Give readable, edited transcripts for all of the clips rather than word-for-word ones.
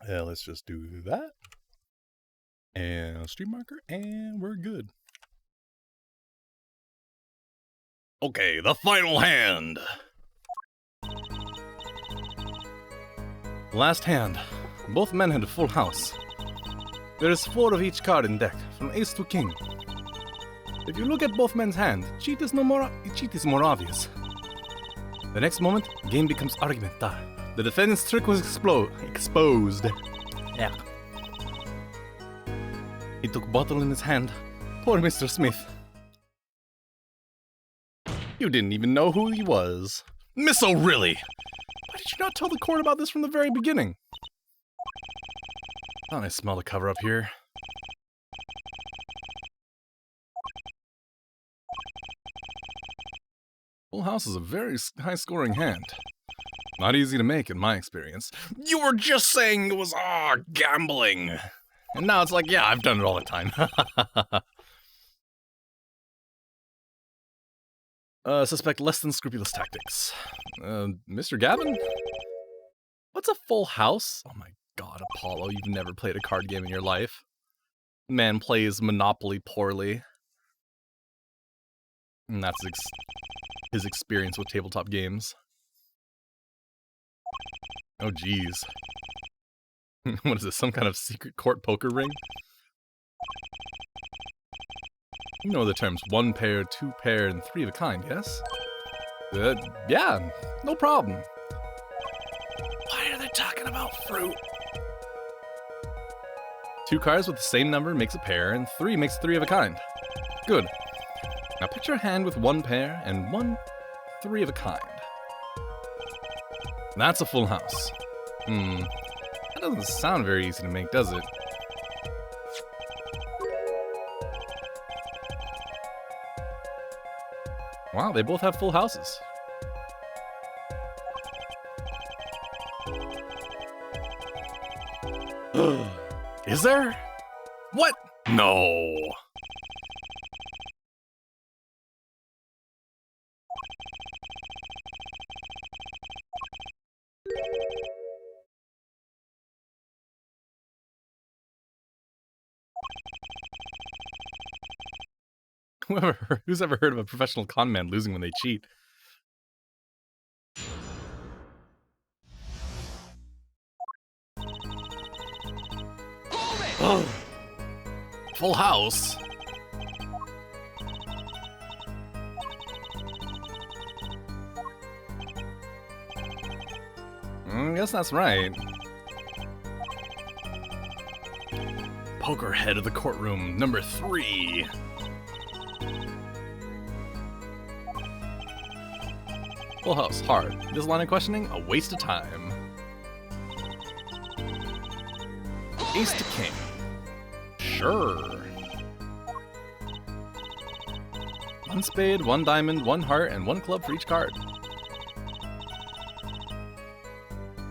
Let's just do that. And stream marker, and we're good. Okay, the final hand. Last hand. Both men had a full house. There is 4 of each card in deck, from ace to king. If you look at both men's hand, cheat is more obvious. The next moment, game becomes argumentar. The defendant's trick was exposed. Yeah. He took bottle in his hand. Poor Mr. Smith. You didn't even know who he was. Miss O'Reilly! Why did you not tell the court about this from the very beginning? Thought I smelled a cover up here. Full house is a very high-scoring hand. Not easy to make in my experience. You were just saying it was, gambling. And now it's like, yeah, I've done it all the time. Suspect less than scrupulous tactics. Mr. Gavin? What's a full house? Oh my god, Apollo, you've never played a card game in your life. Man plays Monopoly poorly. And that's his experience with tabletop games. Oh jeez. What is this, some kind of secret court poker ring? You know the terms 1 pair, 2 pair, and 3 of a kind, yes? Yeah, no problem. Why are they talking about fruit? 2 cards with the same number makes a pair, and 3 makes 3 of a kind. Good. Now picture a hand with 1 pair and 1 3 of a kind. That's a full house. That doesn't sound very easy to make, does it? Wow, they both have full houses. Is there? What? No. Who's ever heard of a professional con man losing when they cheat? Full house? I guess that's right. Poker head of the courtroom, number 3. Full house, hard. This line of questioning, a waste of time. Ace to king. Sure. 1 spade, 1 diamond, 1 heart, and 1 club for each card.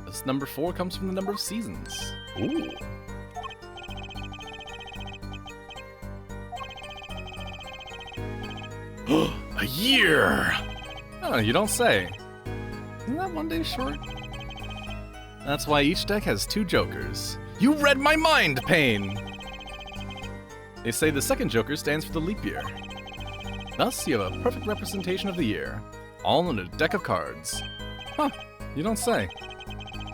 This number 4 comes from the number of seasons. Ooh. A year! Oh, you don't say. Isn't that 1 day short? That's why each deck has 2 jokers. You read my mind, Pain! They say the second joker stands for the leap year. Thus, you have a perfect representation of the year, all in a deck of cards. Huh, you don't say.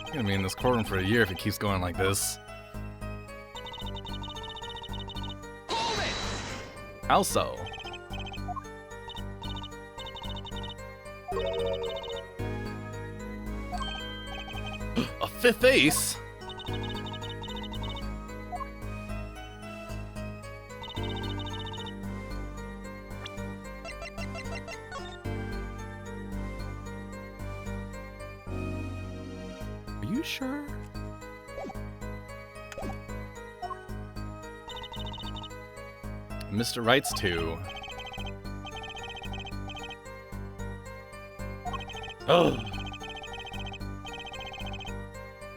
You're gonna be in this courtroom for a year if it keeps going like this. How so? A 5th ace? Are you sure? Mr. Wrights too. Ugh.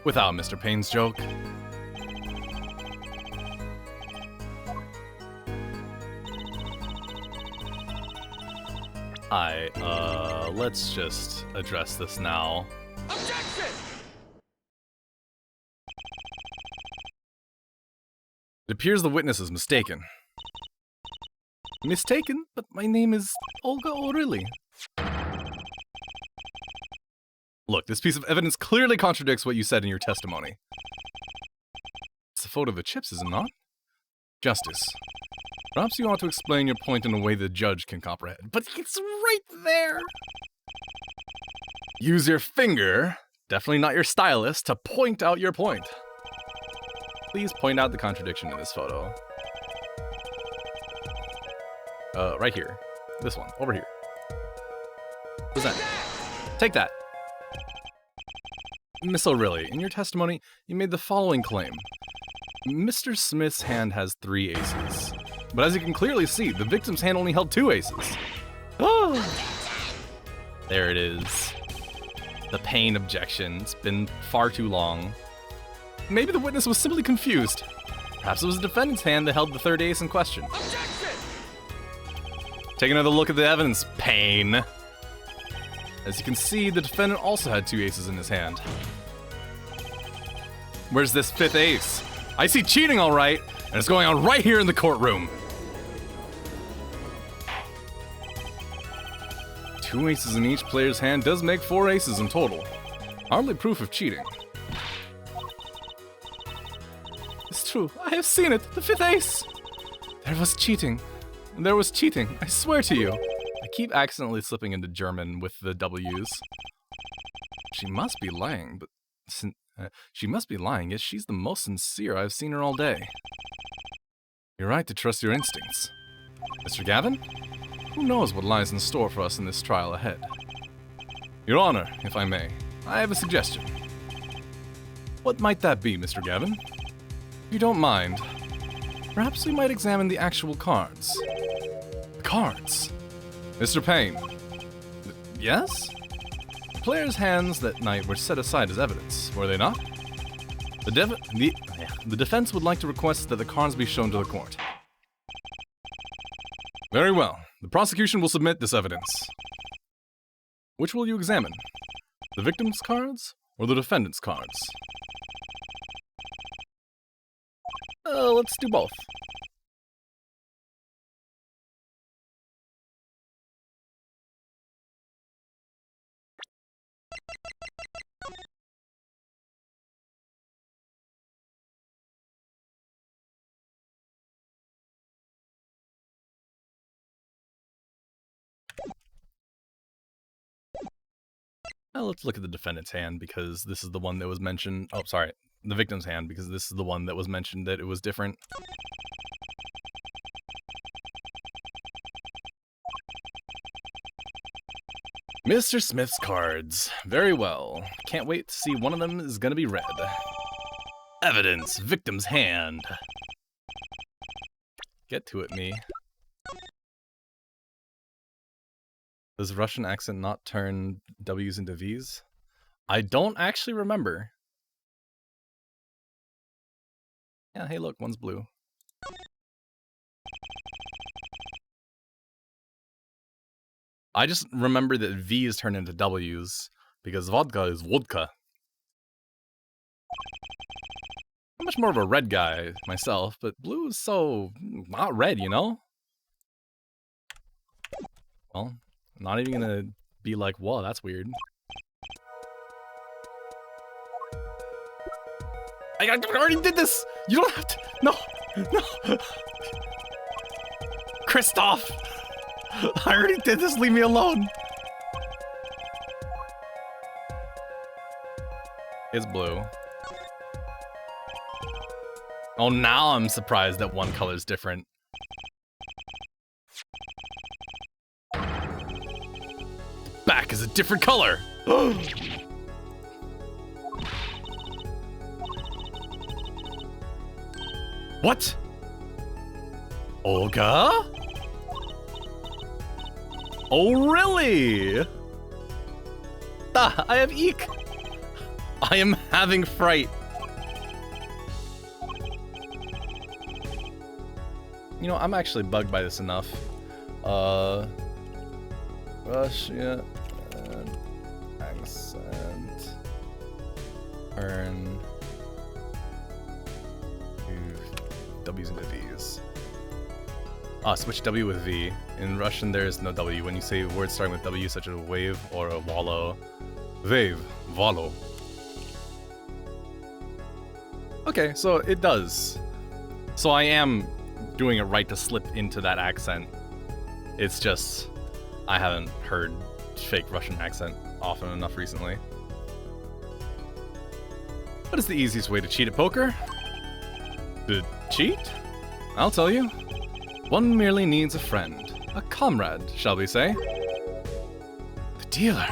Without Mr. Payne's joke. Let's just address this now. Objection! It appears the witness is mistaken. Mistaken? But my name is Olga O'Reilly. Look, this piece of evidence clearly contradicts what you said in your testimony. It's a photo of the chips, is it not? Justice. Perhaps you ought to explain your point in a way the judge can comprehend. But it's right there! Use your finger, definitely not your stylus, to point out your point. Please point out the contradiction in this photo. Right here. This one, over here. What's that? Take that. Miss O'Reilly, in your testimony, you made the following claim. Mr. Smith's hand has 3 aces. But as you can clearly see, the victim's hand only held 2 aces. Oh! There it is. The pain objection. It's been far too long. Maybe the witness was simply confused. Perhaps it was the defendant's hand that held the 3rd ace in question. Objection! Take another look at the evidence, Pain. As you can see, the defendant also had 2 aces in his hand. Where's this 5th ace? I see cheating, all right, and it's going on right here in the courtroom. 2 aces in each player's hand does make 4 aces in total. Hardly proof of cheating. It's true, I have seen it, the 5th ace! There was cheating. There was cheating, I swear to you. I keep accidentally slipping into German with the W's. She must be lying, but she must be lying, yet she's the most sincere I've seen her all day. You're right to trust your instincts. Mr. Gavin? Who knows what lies in store for us in this trial ahead? Your Honor, if I may, I have a suggestion. What might that be, Mr. Gavin? If you don't mind, perhaps we might examine the actual cards. The cards? Mr. Payne. Yes? The players' hands that night were set aside as evidence, were they not? The defense would like to request that the cards be shown to the court. Very well. The prosecution will submit this evidence. Which will you examine? The victim's cards or the defendant's cards? Let's do both. Let's look at the defendant's hand because this is the one that was mentioned. Oh, sorry. The victim's hand because this is the one that was mentioned that it was different. Mr. Smith's cards. Very well. Can't wait to see one of them is gonna be red. Evidence. Victim's hand. Get to it, me. Does Russian accent not turn W's into V's? I don't actually remember. Yeah, hey look, one's blue. I just remember that V's turn into W's because vodka is vodka. I'm much more of a red guy myself, but blue is so not red, you know? Well, I'm not even gonna be like, whoa, that's weird. I already did this! You don't have to. No! No! Christoph! I already did this, leave me alone! It's blue. Oh, now I'm surprised that one color's different. Back is a different color! What? Olga? Oh, really? Ah, I have eek. I am having fright. You know, I'm actually bugged by this enough. Russia, accent, earn, W's into V's. Switch W with V. In Russian, there is no W. When you say words starting with W, such as a wave or a wallow. Wave, wallow. Okay, so it does. So I am doing it right to slip into that accent. It's just, I haven't heard fake Russian accent often enough recently. What is the easiest way to cheat at poker? To cheat? I'll tell you. One merely needs a friend. A comrade, shall we say? The dealer.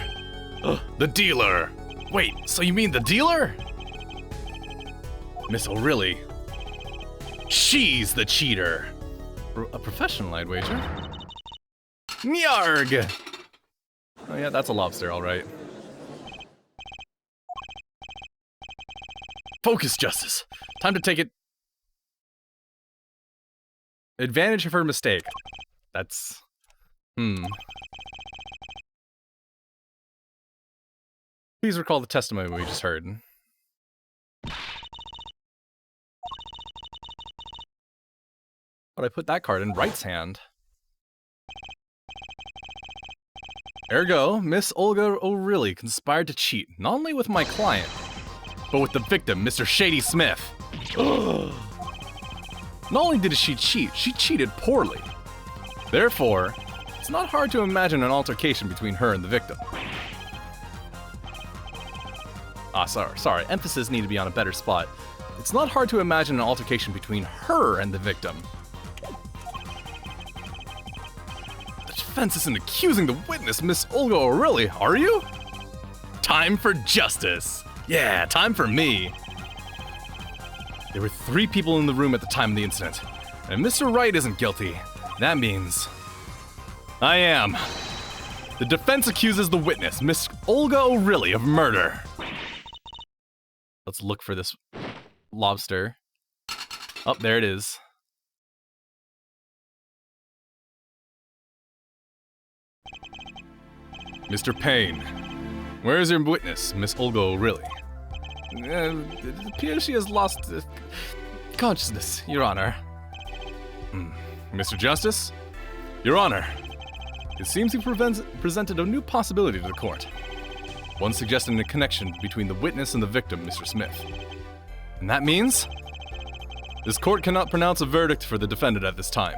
The dealer! Wait, so you mean the dealer? Miss O'Reilly. She's the cheater. A professional, I'd wager. Nyarg! Oh yeah, that's a lobster, alright. Focus, Justice. Time to take it. Advantage of her mistake. That's... Please recall the testimony we just heard. But I put that card in Wright's hand. Ergo, Miss Olga O'Reilly conspired to cheat, not only with my client, but with the victim, Mr. Shady Smith. Not only did she cheat, she cheated poorly. Therefore, it's not hard to imagine an altercation between her and the victim. Sorry, emphasis need to be on a better spot. It's not hard to imagine an altercation between her and the victim. The defense isn't accusing the witness, Miss Olga O'Reilly, are you? Time for justice. Yeah, time for me. There were 3 people in the room at the time of the incident, and if Mr. Wright isn't guilty, that means I am. The defense accuses the witness, Miss Olga O'Reilly, of murder. Let's look for this lobster. Oh, there it is. Mr. Payne, where is your witness, Miss Olga O'Reilly? It appears she has lost consciousness, Your Honor. Mr. Justice? Your Honor, it seems you presented a new possibility to the court. One suggesting a connection between the witness and the victim, Mr. Smith. And that means? This court cannot pronounce a verdict for the defendant at this time.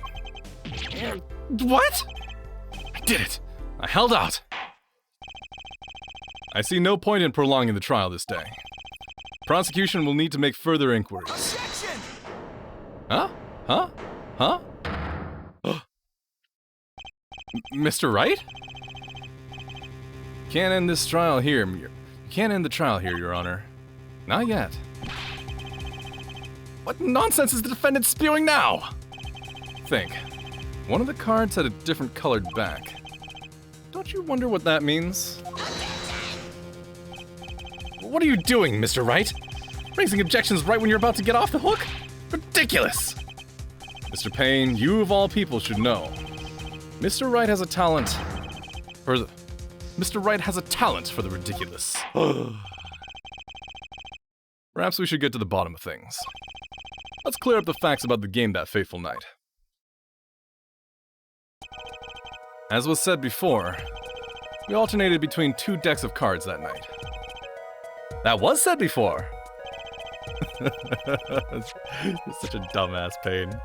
What? I did it! I held out! I see no point in prolonging the trial this day. Prosecution will need to make further inquiries. Objection! Huh? Mr. Wright? Can't end this trial here. You can't end the trial here, Your Honor. Not yet. What nonsense is the defendant spewing now? Think. One of the cards had a different colored back. Don't you wonder what that means? What are you doing, Mr. Wright? Raising objections right when you're about to get off the hook? Ridiculous! Mr. Payne, you of all people should know. Mr. Wright has a talent for the ridiculous. Perhaps we should get to the bottom of things. Let's clear up the facts about the game that fateful night. As was said before, we alternated between 2 decks of cards that night. That was said before! You're such a dumbass, Payne.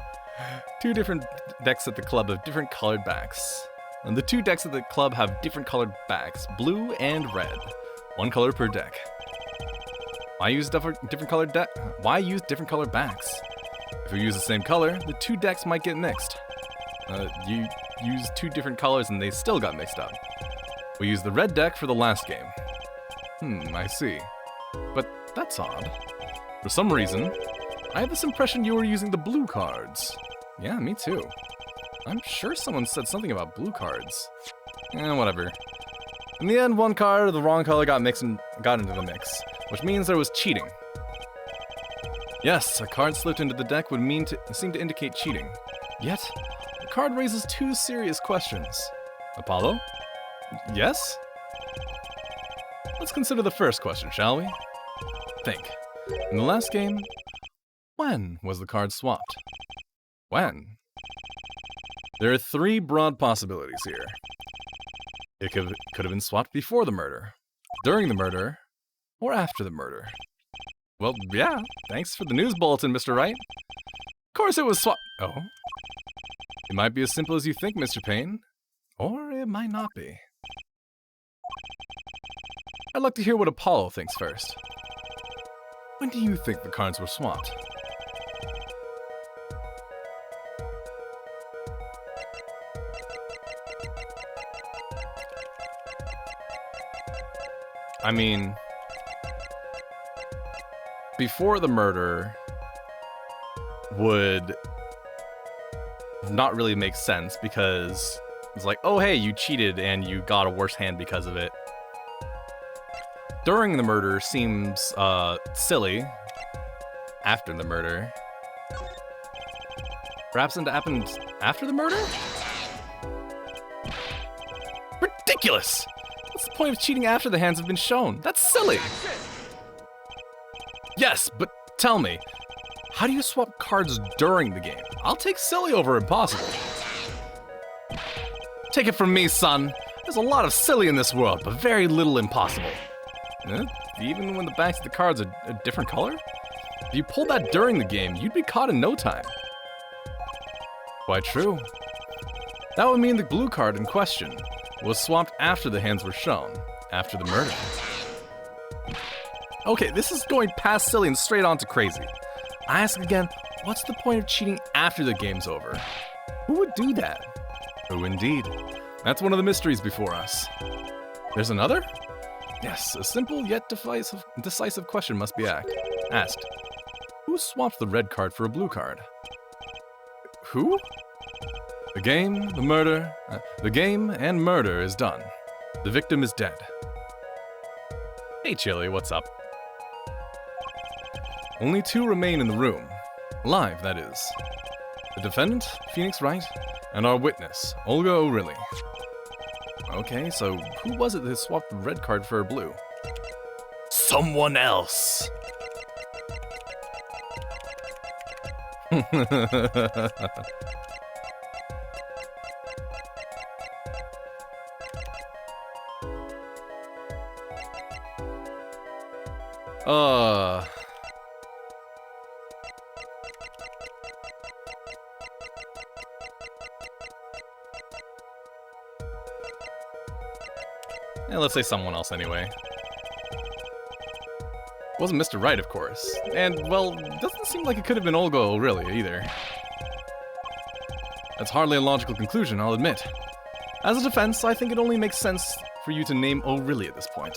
2 different decks at the club have different colored backs. And the 2 decks at the club have different colored backs, blue and red. 1 color per deck. Why use different colored backs? If we use the same color, the 2 decks might get mixed. You used 2 different colors and they still got mixed up. We used the red deck for the last game. I see. But that's odd. For some reason, I had this impression you were using the blue cards. Yeah, me too. I'm sure someone said something about blue cards. Whatever. In the end, 1 card of the wrong color got into the mix, which means there was cheating. Yes, a card slipped into the deck would seem to indicate cheating. Yet, the card raises 2 serious questions. Apollo? Yes? Let's consider the first question, shall we? Think. In the last game, When was the card swapped? When? There are 3 broad possibilities here. It could have been swapped before the murder, during the murder, or after the murder. Well, yeah, thanks for the news bulletin, Mr. Wright. Of course it was swapped. Oh? It might be as simple as you think, Mr. Payne. Or it might not be. I'd like to hear what Apollo thinks first. When do you think the cards were swapped? I mean, before the murder would not really make sense because it's like, oh hey, you cheated and you got a worse hand because of it. During the murder seems silly. After the murder. Perhaps it happened after the murder? Ridiculous! What's the point of cheating after the hands have been shown? That's silly! Yes, but tell me, how do you swap cards during the game? I'll take silly over impossible. Take it from me, son. There's a lot of silly in this world, but very little impossible. Even when the backs of the cards are a different color? If you pulled that during the game, you'd be caught in no time. Quite true. That would mean the blue card in question was swapped after the hands were shown, after the murder. Okay, this is going past silly and straight on to crazy. I ask again, what's the point of cheating after the game's over? Who would do that? Who indeed? That's one of the mysteries before us. There's another? Yes, a simple yet decisive question must be asked. Who swapped the red card for a blue card? Who? The game, the game and murder is done. The victim is dead. Hey Chili, what's up? Only 2 remain in the room. Alive, that is. The defendant, Phoenix Wright, and our witness, Olga O'Reilly. Okay, so who was it that swapped the red card for a blue? Someone else! Yeah, let's say someone else anyway. Wasn't Mr. Wright, of course. And, well, doesn't seem like it could have been Olga O'Reilly either. That's hardly a logical conclusion, I'll admit. As a defense, I think it only makes sense for you to name O'Reilly at this point.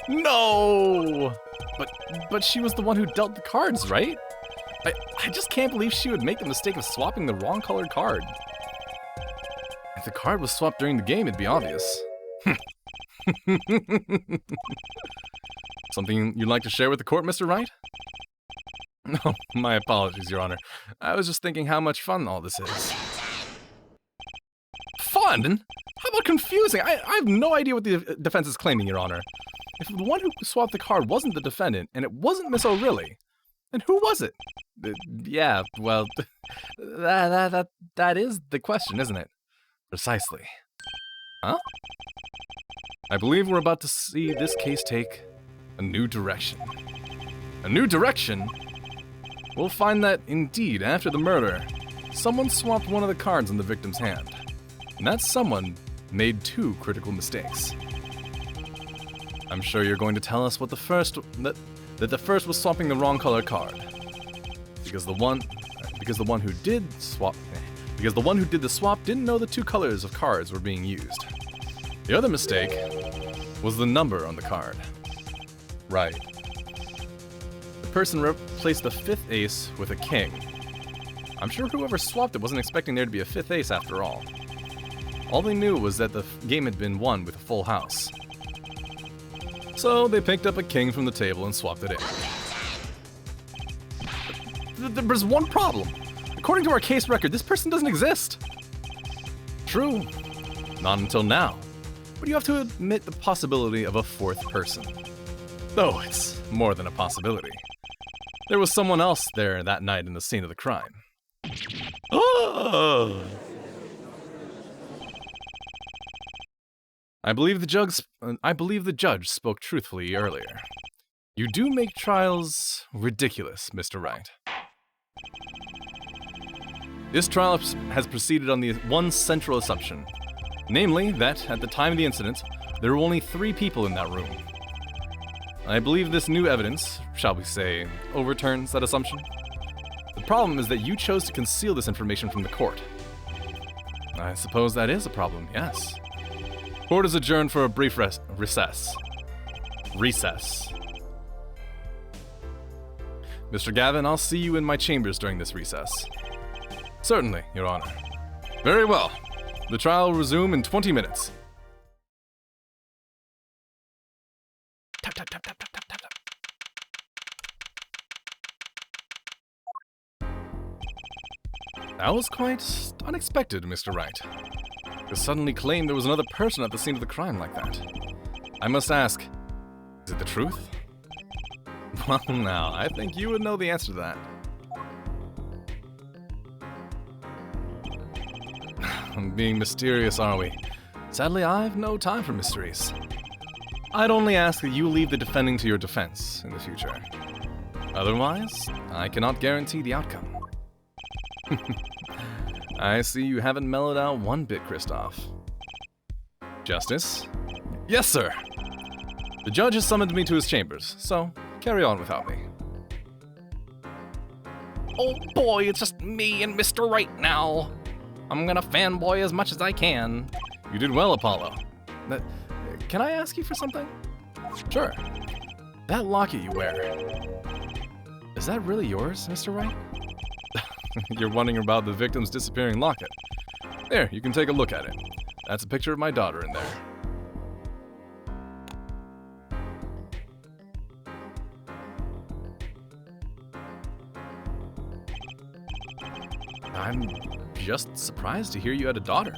No! But she was the one who dealt the cards, right? I just can't believe she would make the mistake of swapping the wrong colored card. If the card was swapped during the game, it'd be obvious. Something you'd like to share with the court, Mr. Wright? No, my apologies, Your Honor. I was just thinking how much fun all this is. Fun? How about confusing? I have no idea what the defense is claiming, Your Honor. If the one who swapped the card wasn't the defendant, and it wasn't Miss O'Reilly, then who was it? Yeah, well, that is the question, isn't it? Precisely. Huh? I believe we're about to see this case take a new direction. A new direction? We'll find that, indeed, after the murder, someone swapped one of the cards in the victim's hand. And that someone made 2 critical mistakes. I'm sure you're going to tell us what the first that the first was swapping the wrong color card. Because the one who did the swap didn't know the 2 colors of cards were being used. The other mistake was the number on the card. Right. The person replaced the 5th ace with a king. I'm sure whoever swapped it wasn't expecting there to be a 5th ace after all. All they knew was that the game had been won with a full house. So they picked up a king from the table and swapped it in. There's one problem. According to our case record, this person doesn't exist. True. Not until now. But you have to admit the possibility of a 4th person. Though it's more than a possibility. There was someone else there that night in the scene of the crime. Oh! I believe the judge spoke truthfully earlier. You do make trials ridiculous, Mr. Wright. This trial has proceeded on the one central assumption, namely that, at the time of the incident, there were only 3 people in that room. I believe this new evidence, shall we say, overturns that assumption. The problem is that you chose to conceal this information from the court. I suppose that is a problem, yes. Court is adjourned for a brief recess. Mr. Gavin, I'll see you in my chambers during this recess. Certainly, Your Honor. Very well. The trial will resume in 20 minutes. Tap, tap, tap, tap, tap, tap, tap, tap. That was quite unexpected, Mr. Wright. To suddenly claim there was another person at the scene of the crime like that. I must ask, is it the truth? Well, now, I think you would know the answer to that. Being mysterious, are we? Sadly, I've no time for mysteries. I'd only ask that you leave the defending to your defense in the future. Otherwise, I cannot guarantee the outcome. I see you haven't mellowed out one bit, Kristoff. Justice? Yes, sir! The judge has summoned me to his chambers, so carry on without me. Oh boy, it's just me and Mr. Wright now. I'm gonna fanboy as much as I can. You did well, Apollo. Can I ask you for something? Sure. That locket you wear, is that really yours, Mr. Wright? You're wondering about the victim's disappearing locket. There, you can take a look at it. That's a picture of my daughter in there. I'm just surprised to hear you had a daughter.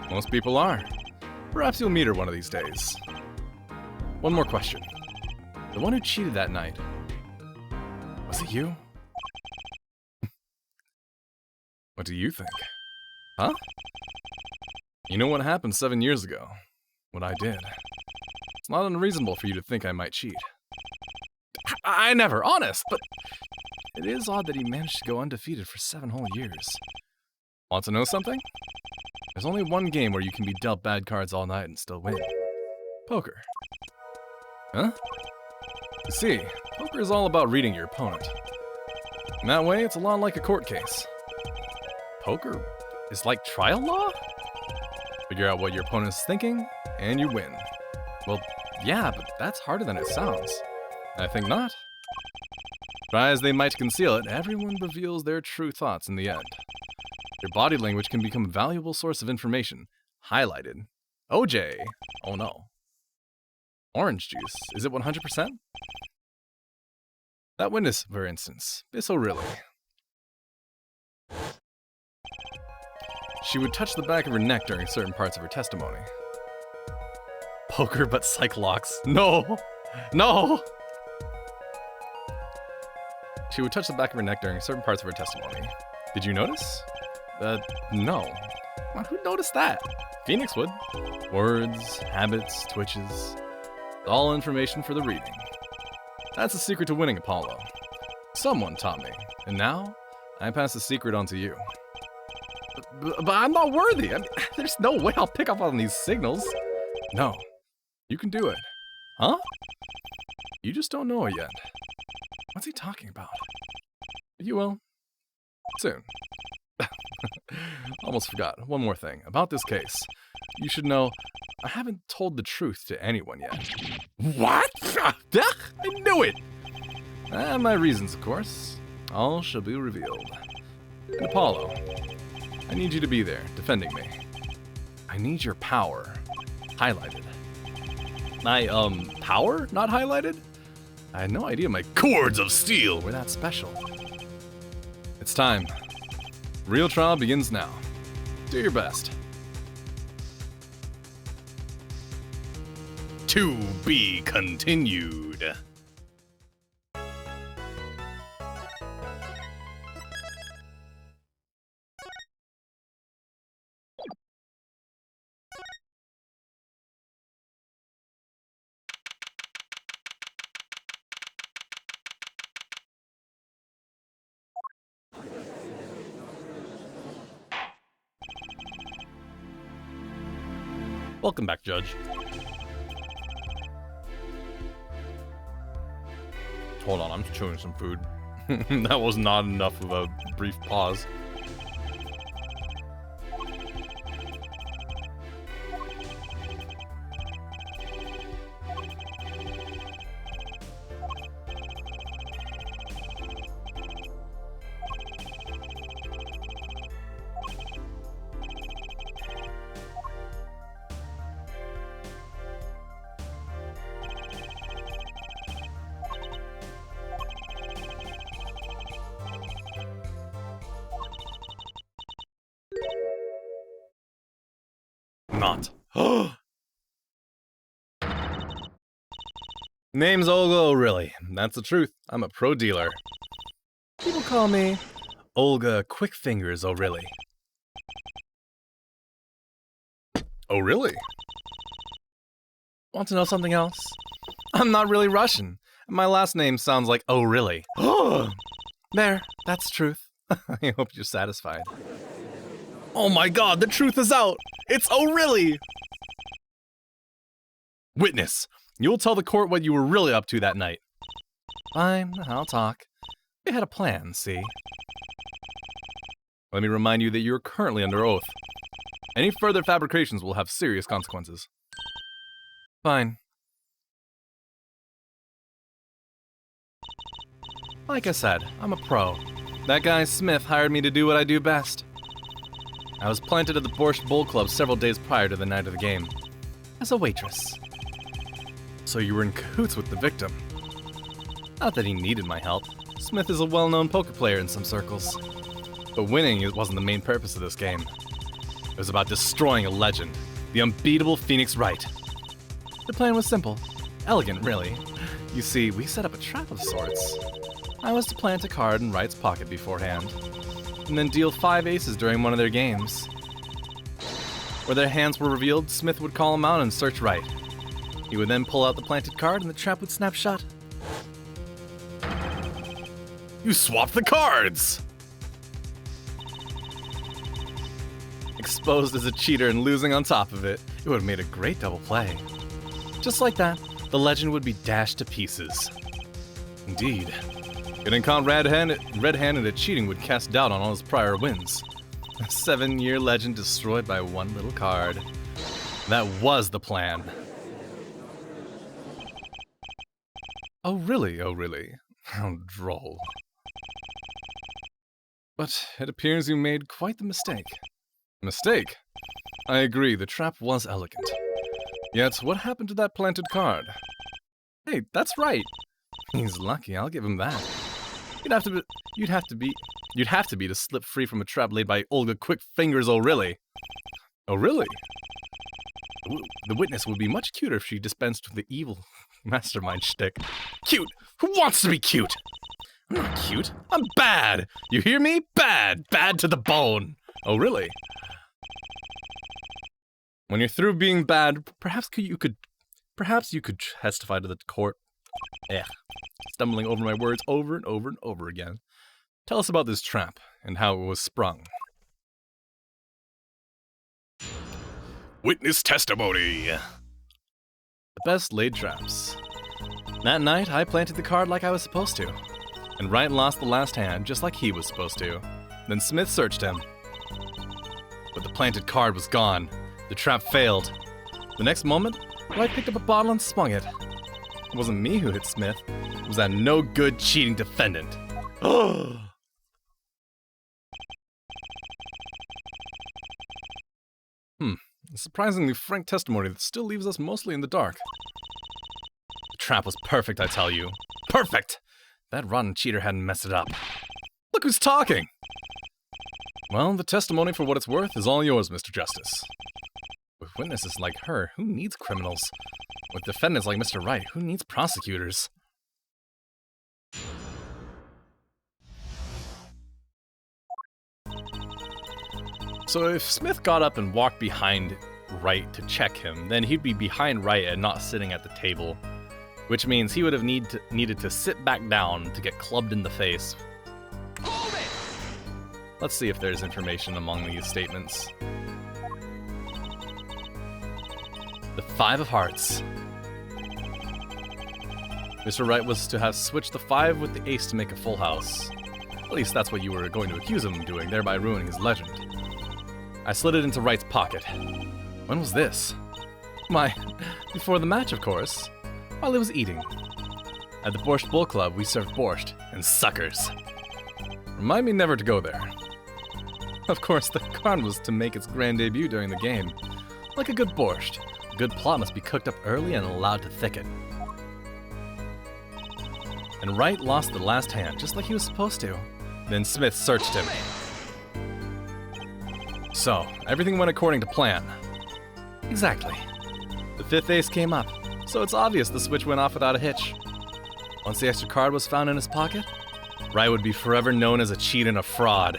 Most people are. Perhaps you'll meet her one of these days. One more question. The one who cheated that night, was it you? What do you think? Huh? You know what happened 7 years ago? What I did. It's not unreasonable for you to think I might cheat. I never, honest, but it is odd that he managed to go undefeated for 7 whole years. Want to know something? There's only one game where you can be dealt bad cards all night and still win. Poker. Huh? You see, poker is all about reading your opponent. In that way, it's a lot like a court case. Poker is like trial law? Figure out what your opponent's thinking, and you win. Well, yeah, but that's harder than it sounds. I think not. Try as they might to conceal it, everyone reveals their true thoughts in the end. Your body language can become a valuable source of information. Highlighted. OJ. Oh no. Orange juice. Is it 100%? That witness, for instance. Is so really. She would touch the back of her neck during certain parts of her testimony. Poker but Cyclox. No! No! She would touch the back of her neck during certain parts of her testimony. Did you notice? No. Well, who noticed that? Phoenix would. Words, habits, twitches. All information for the reading. That's the secret to winning, Apollo. Someone taught me, and now I pass the secret on to you. But I'm not worthy. I mean, there's no way I'll pick up on these signals. No, you can do it. Huh? You just don't know it yet. What's he talking about? You will. Soon. Almost forgot. One more thing. About this case. You should know, I haven't told the truth to anyone yet. What? I knew it! And my reasons, of course. All shall be revealed. And Apollo, I need you to be there, defending me. I need your power. Highlighted. Power? Not highlighted? I had no idea my cords of steel were that special. It's time. Real trial begins now. Do your best. To be continued. Welcome back, Judge. Hold on, I'm chewing some food. That was not enough of a brief pause. Not. Name's Olga O'Reilly. That's the truth. I'm a pro dealer. People call me Olga Quick Fingers O'Reilly. Oh, really? Want to know something else? I'm not really Russian. My last name sounds like oh really. There, that's the truth. I hope you're satisfied. Oh my god, the truth is out! It's oh really! Witness, you'll tell the court what you were really up to that night. Fine, I'll talk. We had a plan, see? Let me remind you that you're currently under oath. Any further fabrications will have serious consequences. Fine. Like I said, I'm a pro. That guy Smith hired me to do what I do best. I was planted at the Borscht Bowl Club several days prior to the night of the game, as a waitress. So you were in cahoots with the victim. Not that he needed my help. Smith is a well-known poker player in some circles. But winning wasn't the main purpose of this game. It was about destroying a legend, the unbeatable Phoenix Wright. The plan was simple. Elegant, really. You see, we set up a trap of sorts. I was to plant a card in Wright's pocket beforehand, and then deal 5 aces during one of their games. Where their hands were revealed, Smith would call him out and search Wright. He would then pull out the planted card and the trap would snap shut. You swapped the cards! Exposed as a cheater and losing on top of it, it would have made a great double play. Just like that, the legend would be dashed to pieces. Indeed. Getting caught red-handed at cheating would cast doubt on all his prior wins. A 7-year legend destroyed by one little card. That was the plan. Oh really, oh really. How droll. But it appears you made quite the mistake. Mistake? I agree, the trap was elegant. Yet, what happened to that planted card? Hey, that's right. He's lucky, I'll give him that. You'd have to be to slip free from a trap laid by Olga Quick Fingers O'Reilly. O'Reilly? The witness would be much cuter if she dispensed with the evil mastermind shtick. Cute? Who wants to be cute? I'm not cute. I'm bad. You hear me? Bad. Bad to the bone. Oh, really? When you're through being bad, perhaps you could testify to the court. Stumbling over my words over and over and over again. Tell us about this trap and how it was sprung. Witness testimony. The best laid traps. That night, I planted the card like I was supposed to. And Wright lost the last hand just like he was supposed to. Then Smith searched him. But the planted card was gone. The trap failed. The next moment, Wright picked up a bottle and swung it. It wasn't me who hit Smith. It was that no-good cheating defendant. A surprisingly frank testimony that still leaves us mostly in the dark. The trap was perfect, I tell you. Perfect! That rotten cheater hadn't messed it up. Look who's talking! Well, the testimony for what it's worth is all yours, Mr. Justice. With witnesses like her, who needs criminals? With defendants like Mr. Wright, who needs prosecutors? So if Smith got up and walked behind Wright to check him, then he'd be behind Wright and not sitting at the table, which means he would have needed to sit back down to get clubbed in the face. Hold it! Let's see if there's information among these statements. 5 of hearts. Mr. Wright was to have switched the 5 with the ace to make a full house. At least that's what you were going to accuse him of doing, thereby ruining his legend. I slid it into Wright's pocket. When was this? Why, before the match, of course. While he was eating. At the Borscht Bull Club, we served borscht and suckers. Remind me never to go there. Of course, the card was to make its grand debut during the game. Like a good borscht, a good plot must be cooked up early and allowed to thicken. And Wright lost the last hand, just like he was supposed to. Then Smith searched him. So, everything went according to plan. Exactly. The 5th ace came up, so it's obvious the switch went off without a hitch. Once the extra card was found in his pocket, Wright would be forever known as a cheat and a fraud.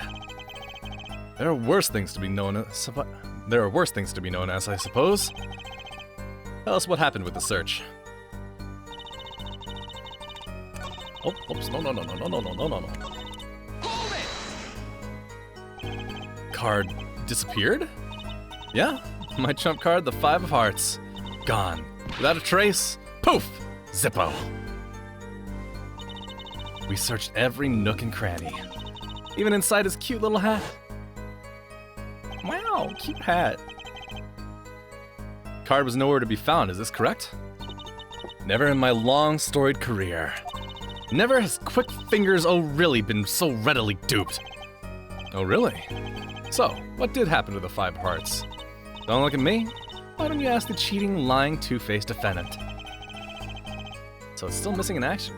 There are worse things to be known as, I suppose. Tell us what happened with the search. Oh, oops, no. Hold it! Card disappeared? Yeah, my trump card, the 5 of hearts. Gone. Without a trace. Poof! Zippo. We searched every nook and cranny. Even inside his cute little hat. Wow, cute hat. Card was nowhere to be found, is this correct? Never in my long, storied career. Never has Quick Fingers O'Reilly been so readily duped. Oh, really? So, what did happen to the 5 hearts? Don't look at me. Why don't you ask the cheating, lying, two-faced defendant? So it's still missing in action.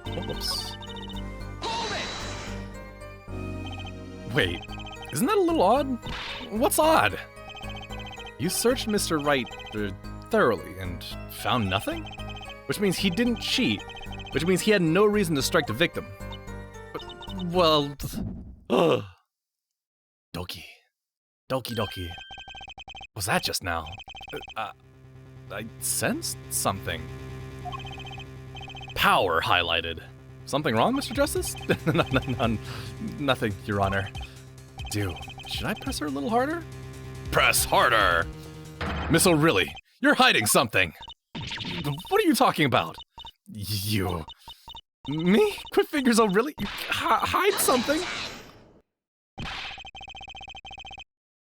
Oh, whoops. Wait, isn't that a little odd? What's odd? You searched Mr. Wright thoroughly and found nothing? Which means he didn't cheat, which means he had no reason to strike the victim. Well, ugh. Doki. Was that just now? I sensed something. Power highlighted. Something wrong, Mr. Justice? Nothing, Your Honor. Should I press her a little harder? Press harder! Miss O'Reilly, you're hiding something! What are you talking about? You... Me? Quick Fingers O'Reilly? Hide something?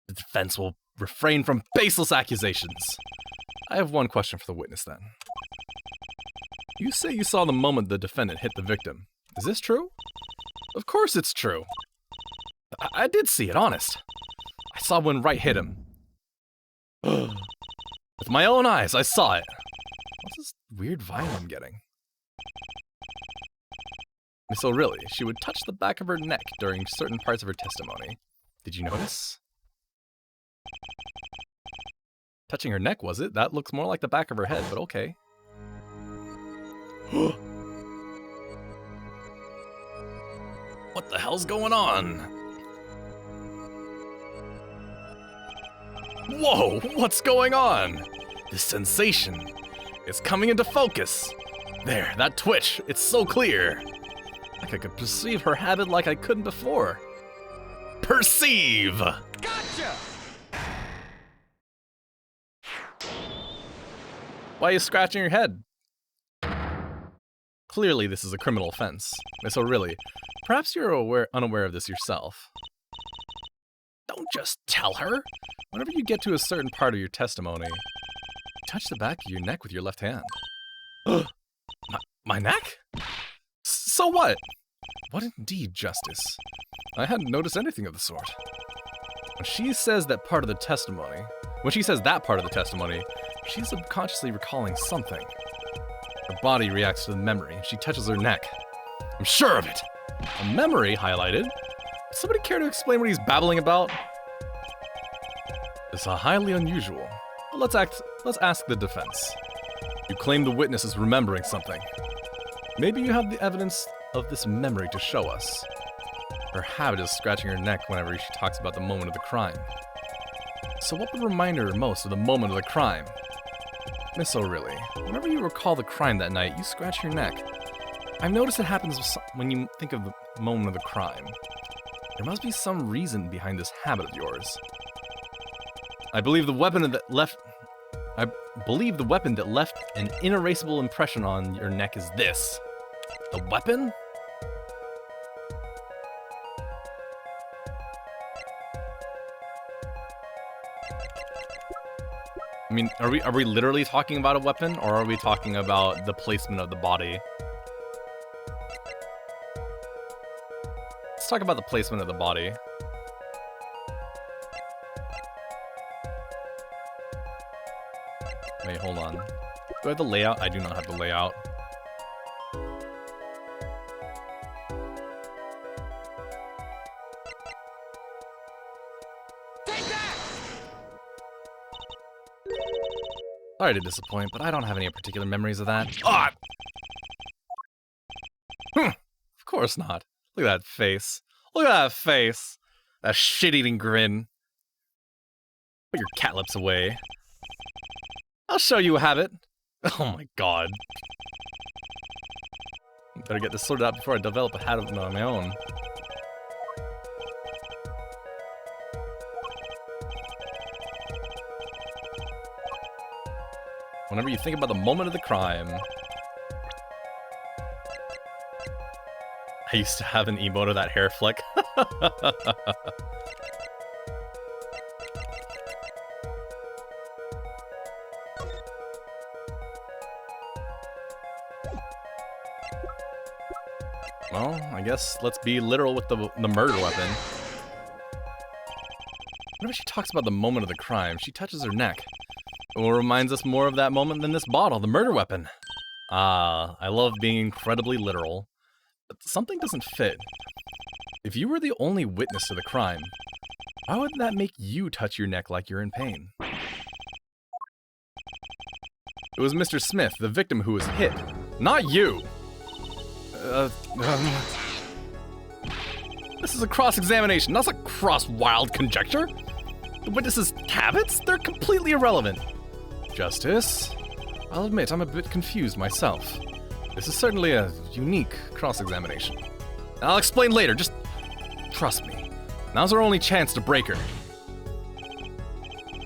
The defense will refrain from baseless accusations. I have one question for the witness, then. You say you saw the moment the defendant hit the victim. Is this true? Of course it's true. I did see it, honest. I saw when Wright hit him. With my own eyes, I saw it. What's this weird vibe I'm getting? Miss O'Reilly, she would touch the back of her neck during certain parts of her testimony. Did you notice? Touching her neck, was it? That looks more like the back of her head, but okay. What the hell's going on? Whoa, what's going on? This sensation is coming into focus. There, that twitch, it's so clear. Like I could perceive her habit like I couldn't before. Perceive! Gotcha! Why are you scratching your head? Clearly this is a criminal offense. Miss O'Reilly, perhaps you're unaware of this yourself. Don't just tell her. Whenever you get to a certain part of your testimony, touch the back of your neck with your left hand. My neck? So what? What indeed, Justice? I hadn't noticed anything of the sort. When she says that part of the testimony, she's subconsciously recalling something. Her body reacts to the memory. She touches her neck. I'm sure of it. A memory highlighted. Does somebody care to explain what he's babbling about? It's highly unusual. But let's ask the defense. You claim the witness is remembering something. Maybe you have the evidence of this memory to show us. Her habit is scratching her neck whenever she talks about the moment of the crime. So what would remind her most of the moment of the crime? Miss O'Reilly, whenever you recall the crime that night, you scratch your neck. I've noticed it happens when you think of the moment of the crime. There must be some reason behind this habit of yours. I believe the weapon that left an inerasable impression on your neck is this. The weapon? I mean, are we literally talking about a weapon, or are we talking about the placement of the body? Let's talk about the placement of the body. Wait, hold on. Do I have the layout? I do not have the layout. Sorry to disappoint, but I don't have any particular memories of that. Ah! Of course not. Look at that face. Look at that face. That shit-eating grin. Put your cat lips away. I'll show you a habit. Oh my god. Better get this sorted out before I develop a habit on my own. Whenever you think about the moment of the crime. I used to have an emote of that hair flick. Well, I guess let's be literal with the murder weapon. Whenever she talks about the moment of the crime, she touches her neck. It reminds us more of that moment than this bottle, the murder weapon. Ah, I love being incredibly literal. But something doesn't fit. If you were the only witness to the crime, why would that make you touch your neck like you're in pain? It was Mr. Smith, the victim, who was hit, not you! This is a cross-examination, not a cross-wild conjecture! The witnesses' habits? They're completely irrelevant. Justice? I'll admit I'm a bit confused myself. This is certainly a unique cross-examination. I'll explain later, just trust me. Now's our only chance to break her.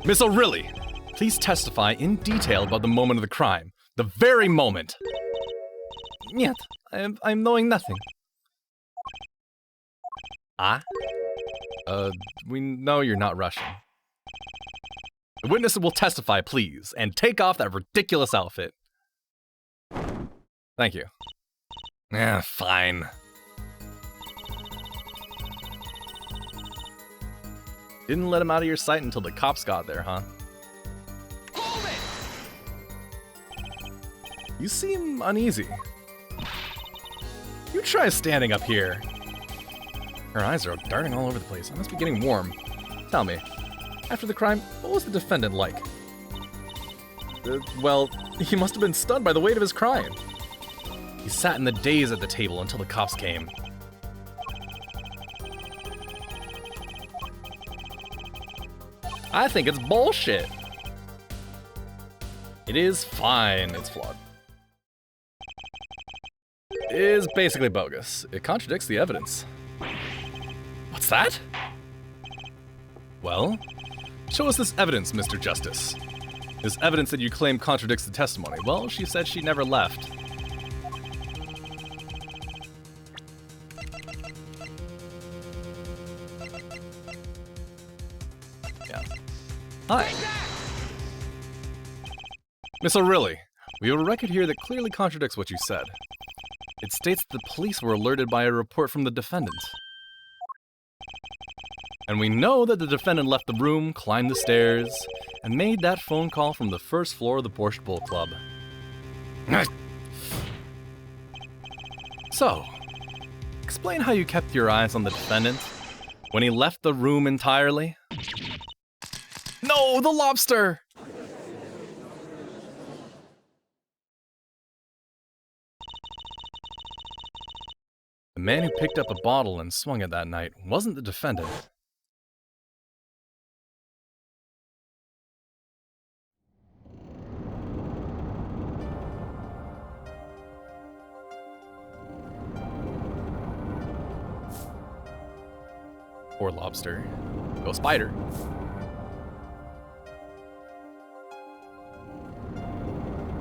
Miss O'Reilly, please testify in detail about the moment of the crime. The very moment. Yet, I'm knowing nothing. Ah? We know you're not Russian. The witness will testify, please, and take off that ridiculous outfit. Thank you. Yeah, fine. Didn't let him out of your sight until the cops got there, huh? Hold it! You seem uneasy. You try standing up here. Her eyes are darting all over the place. I must be getting warm. Tell me, after the crime, what was the defendant like? Well, he must have been stunned by the weight of his crime. He sat in the daze at the table until the cops came. I think it's bullshit. It is fine. It's flawed. It is basically bogus. It contradicts the evidence. What's that? Well, show us this evidence, Mr. Justice. This evidence that you claim contradicts the testimony. Well, she said she never left. Yeah. Hi. Miss O'Reilly, we have a record here that clearly contradicts what you said. It states that the police were alerted by a report from the defendant. And we know that the defendant left the room, climbed the stairs, and made that phone call from the first floor of the Borscht Bull Club. So, explain how you kept your eyes on the defendant when he left the room entirely. No, the lobster! The man who picked up a bottle and swung it that night wasn't the defendant. Poor lobster. Go spider.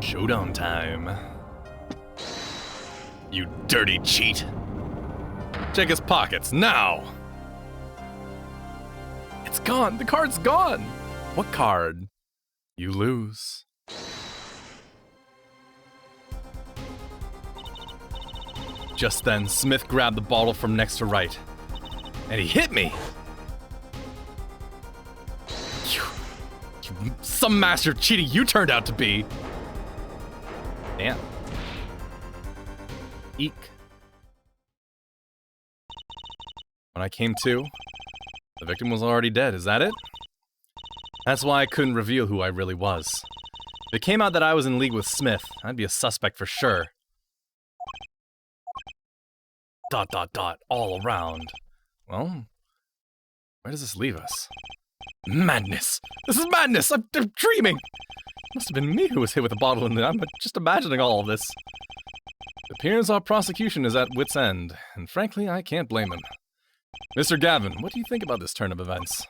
Showdown time. You dirty cheat. Check his pockets, now! It's gone! The card's gone! What card? You lose. Just then, Smith grabbed the bottle from next to right. And he hit me! Some master of cheating you turned out to be! Damn. Eek. When I came to, the victim was already dead, is that it? That's why I couldn't reveal who I really was. If it came out that I was in league with Smith, I'd be a suspect for sure. ... all around. Well, where does this leave us? Madness! This is madness! I'm dreaming! Must have been me who was hit with a bottle, and I'm just imagining all of this. It appears our prosecution is at wit's end, and frankly, I can't blame him. Mr. Gavin, what do you think about this turn of events?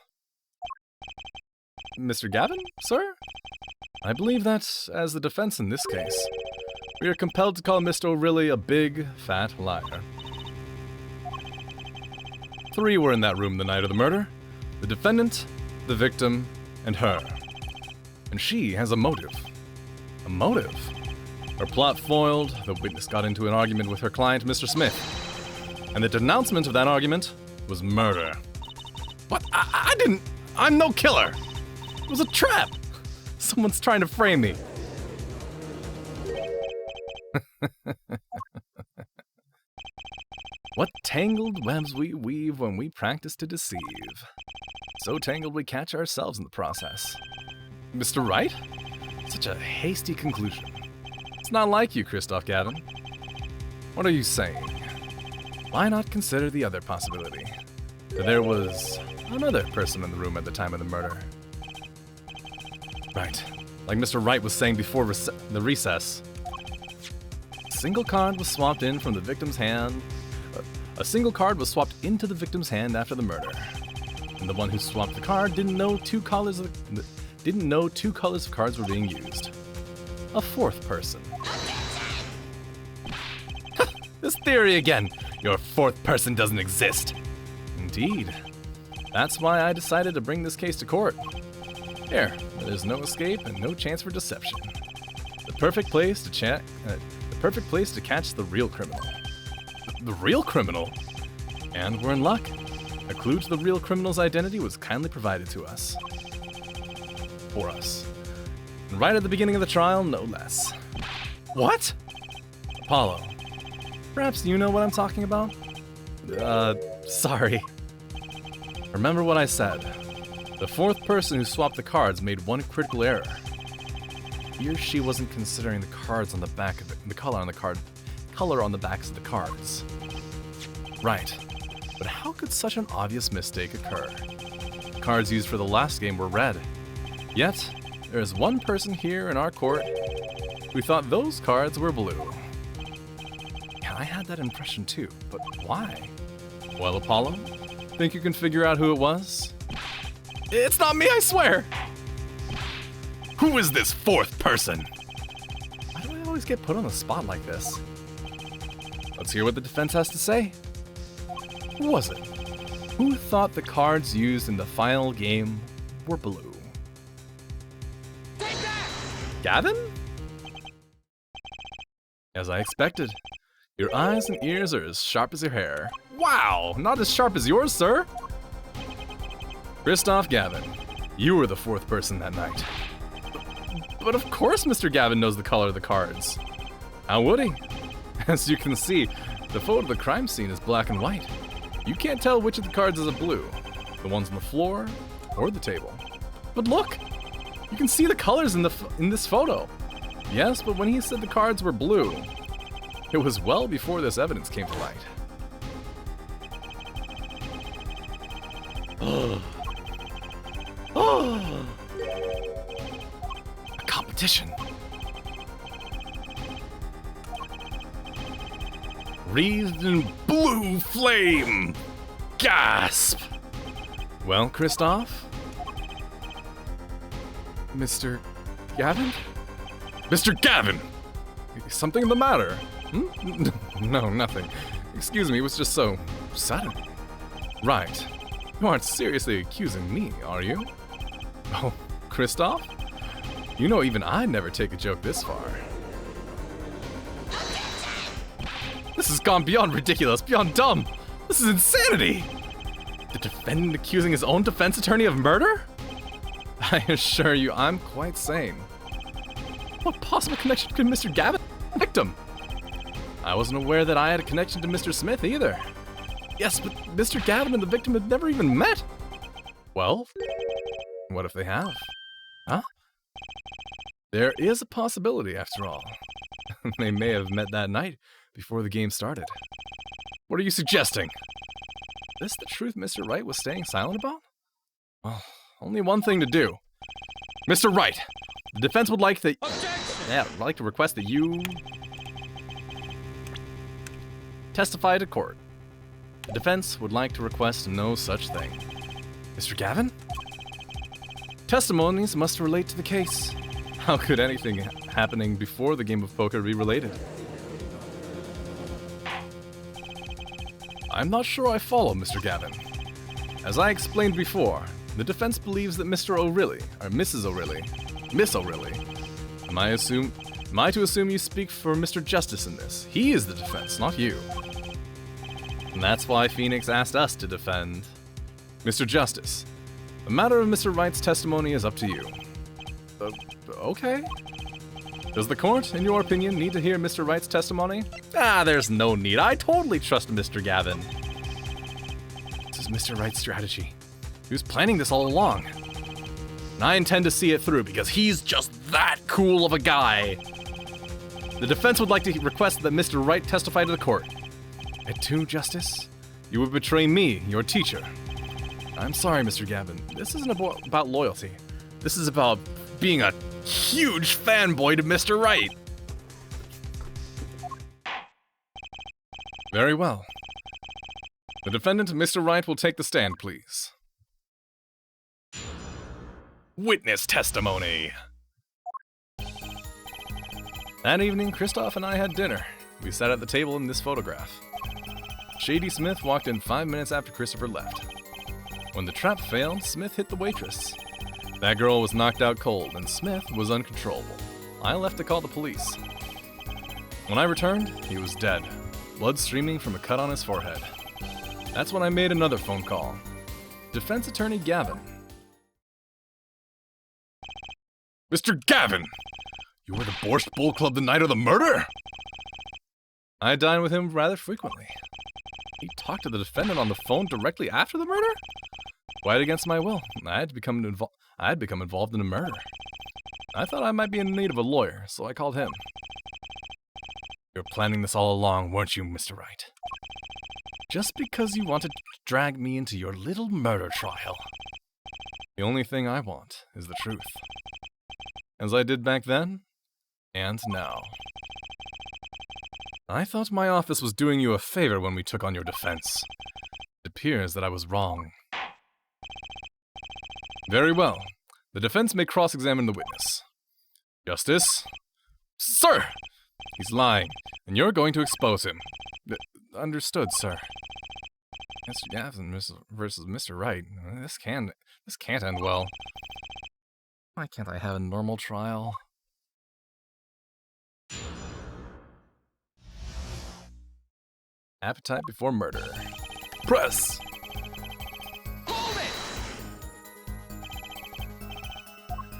Mr. Gavin, sir? I believe that, as the defense in this case, we are compelled to call Mr. O'Reilly a big, fat liar. 3 were in that room the night of the murder. The defendant, the victim, and her. And she has a motive. A motive? Her plot foiled, the witness got into an argument with her client, Mr. Smith. And the denouncement of that argument was murder. What? I didn't... I'm no killer! It was a trap! Someone's trying to frame me. What tangled webs we weave when we practice to deceive. So tangled we catch ourselves in the process. Mr. Wright? Such a hasty conclusion. It's not like you, Christoph Gavin. What are you saying? Why not consider the other possibility? That there was another person in the room at the time of the murder. Right. Like Mr. Wright was saying before the recess. A single card was swapped in from the victim's hand. A single card was swapped into the victim's hand after the murder. And the one who swapped the card didn't know two colors of cards were being used. A 4th person. This theory again! Your 4th person doesn't exist! Indeed. That's why I decided to bring this case to court. Here, there's no escape and no chance for deception. The perfect place to catch the real criminal. The real criminal? And we're in luck. A clue to the real criminal's identity was kindly provided to us. For us. And right at the beginning of the trial, no less. What? Apollo. Perhaps you know what I'm talking about? Sorry. Remember what I said. The 4th person who swapped the cards made one critical error. He or she wasn't considering the cards on the back of it, the color on the backs of the cards. Right. But how could such an obvious mistake occur? The cards used for the last game were red. Yet, there is one person here in our court who thought those cards were blue. Yeah, I had that impression too, but why? Well, Apollo, think you can figure out who it was? It's not me, I swear! Who is this 4th person? Why do I always get put on the spot like this? Let's hear what the defense has to say. Who was it? Who thought the cards used in the final game were blue? Gavin? As I expected. Your eyes and ears are as sharp as your hair. Wow, not as sharp as yours, sir. Christoph Gavin, you were the 4th person that night. But of course Mr. Gavin knows the color of the cards. How would he? As you can see, the photo of the crime scene is black and white. You can't tell which of the cards is a blue, the ones on the floor or the table. But look, you can see the colors in this photo. Yes, but when he said the cards were blue, it was well before this evidence came to light. A competition. Wreathed in blue flame! Gasp! Well, Christoph? Mr. Gavin? Mr. Gavin! Is something the matter? Hmm? No, nothing. Excuse me, it was just so sudden. Right. You aren't seriously accusing me, are you? Oh, Kristoff? You know even I never take a joke this far. This has gone beyond ridiculous, beyond dumb. This is insanity! The defendant accusing his own defense attorney of murder? I assure you, I'm quite sane. What possible connection could Mr. Gavin have with the victim? I wasn't aware that I had a connection to Mr. Smith either. Yes, but Mr. Gavin and the victim had never even met. Well, what if they have? Huh? There is a possibility, after all. They may have met that night before the game started. What are you suggesting? Is this the truth Mr. Wright was staying silent about? Well, only one thing to do. Mr. Wright, the defense would like to... like to request that you... testify to court. The defense would like to request no such thing. Mr. Gavin? Testimonies must relate to the case. How could anything happening before the game of poker be related? I'm not sure I follow, Mr. Gavin. As I explained before, the defense believes that Mr. O'Reilly, or Mrs. O'Reilly, Miss O'Reilly, am I to assume you speak for Mr. Justice in this? He is the defense, not you. And that's why Phoenix asked us to defend. Mr. Justice, the matter of Mr. Wright's testimony is up to you. Okay. Does the court, in your opinion, need to hear Mr. Wright's testimony? There's no need. I totally trust Mr. Gavin. This is Mr. Wright's strategy. He was planning this all along. And I intend to see it through because he's just that cool of a guy. The defense would like to request that Mr. Wright testify to the court. At 2, Justice, you would betray me, your teacher. I'm sorry, Mr. Gavin. This isn't about loyalty. This is about being a huge fanboy to Mr. Wright. Very well. The defendant, Mr. Wright, will take the stand, please. Witness testimony. That evening, Kristoff and I had dinner. We sat at the table in this photograph. Shady Smith walked in 5 minutes after Christopher left. When the trap failed, Smith hit the waitress. That girl was knocked out cold, and Smith was uncontrollable. I left to call the police. When I returned, he was dead, blood streaming from a cut on his forehead. That's when I made another phone call. Defense attorney Gavin. Mr. Gavin! You were the Borscht Bull Club the night of the murder? I dined with him rather frequently. He talked to the defendant on the phone directly after the murder? Quite against my will. I had become involved in a murder. I thought I might be in need of a lawyer, so I called him. You were planning this all along, weren't you, Mr. Wright? Just because you wanted to drag me into your little murder trial. The only thing I want is the truth. As I did back then, and now. I thought my office was doing you a favor when we took on your defense. It appears that I was wrong. Very well. The defense may cross-examine the witness. Justice? Sir! He's lying, and you're going to expose him. Understood, sir. Mr. Gavin versus Mr. Wright. This can't end well. Why can't I have a normal trial? Appetite before murder. Press!